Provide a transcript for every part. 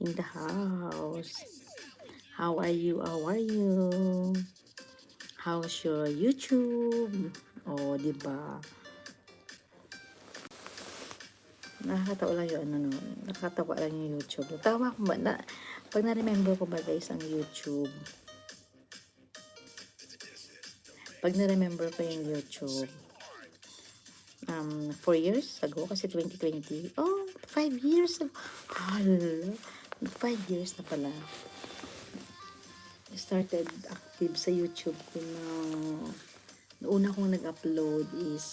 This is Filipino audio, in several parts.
in the house. How are you? How are you? How's your YouTube? Oh, di ba? Nakakatawa lang yung ano, no? Nakakatawa lang yung YouTube. Tawa ko ba? Pag na-remember ko ba guys ang YouTube? Pag na-remember ko yung YouTube, 4 years ago, kasi 2020. Oh, 5 years ago. Hala, 5 years na pala. I started active sa YouTube ko na una kong nag-upload is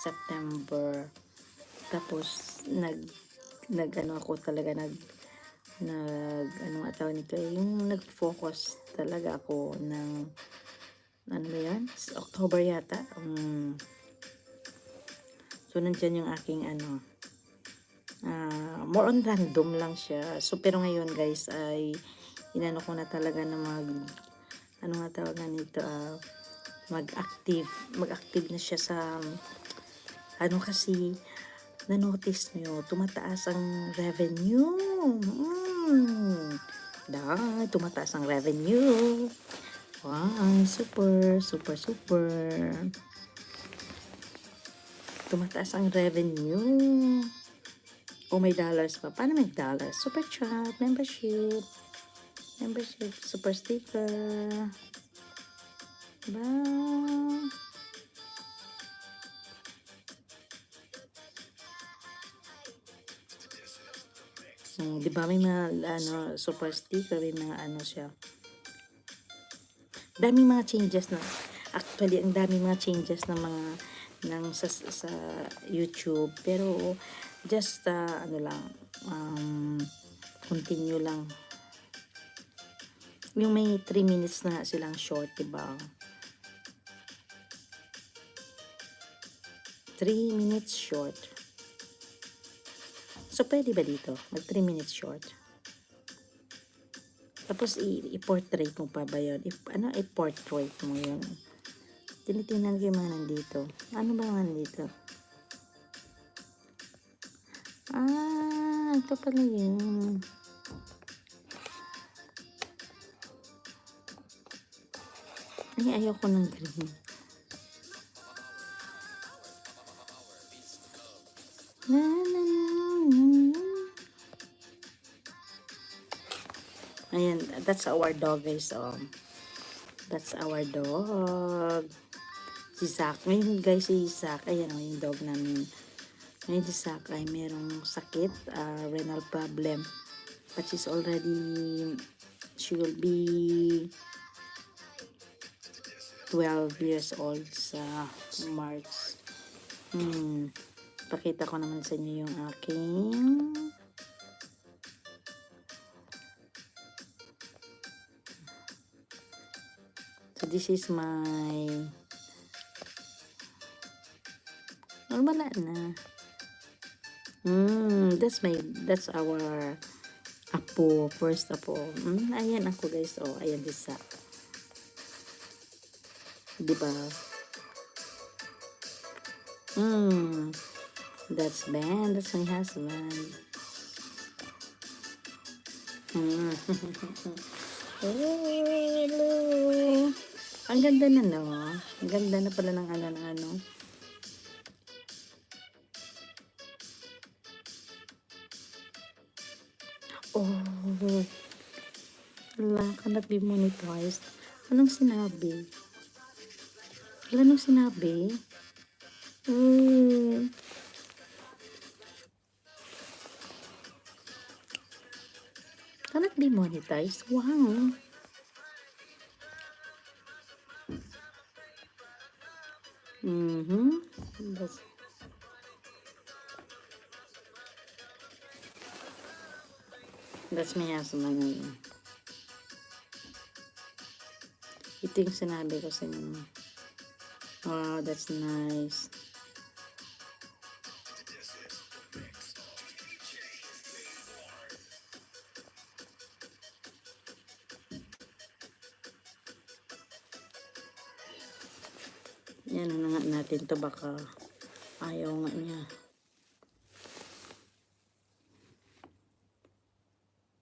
September. Tapos, ano ako talaga, ano nga tawag nito, yung nag-focus talaga ako ng, ano ba yan? October yata. So, nandyan yung aking, more on random lang siya. So, pero ngayon, guys, ay, inano ko na talaga na ano nga tawagan nito, mag-active na siya sa, kasi, na-notice nyo, tumataas ang revenue. Tumataas ang revenue. Wow, super. Tumataas ang revenue. Oh, may dollars pa. Paano may dollars? Super chat, membership, super sticker. Diba? Diba may mga super sticker, may mga siya. Daming mga changes na. Actually, ang daming mga changes na sa YouTube. Pero just continue lang. Yung may 3 minutes na silang short, diba? 3 minutes short. So, pwede ba dito? Mag 3 minutes short. Tapos, i-portrait mo pa ba yun? I-portrait mo yun. Tinitingnan ko yung mga nandito. Ano ba nandito? Ito pala yun. Ay, ayoko ng green. Ayan, that's our dog, guys. That's our dog. Si Zach. Ngayon, guys, si Zach. Ayan, yung dog namin. Ngayon, si Zach ay merong sakit, renal problem. But she will be 12 years old sa March. Pakita ko naman sa inyo yung aking so this is my wala na. That's our apo, first apo. Ayan ako, guys. Ayan isa. Diba? That's Ben. That's my husband. Hello. Ang ganda na, no? Ang ganda na pala ng ano. Wala, cannot be monetized. Anong sinabi? Anong sinabi? Cannot be monetized? Wow. That's my husband. Ito yung sinabi ko sa inyo. Wow, that's nice. Yan na nga natin to, baka ayaw nga niya.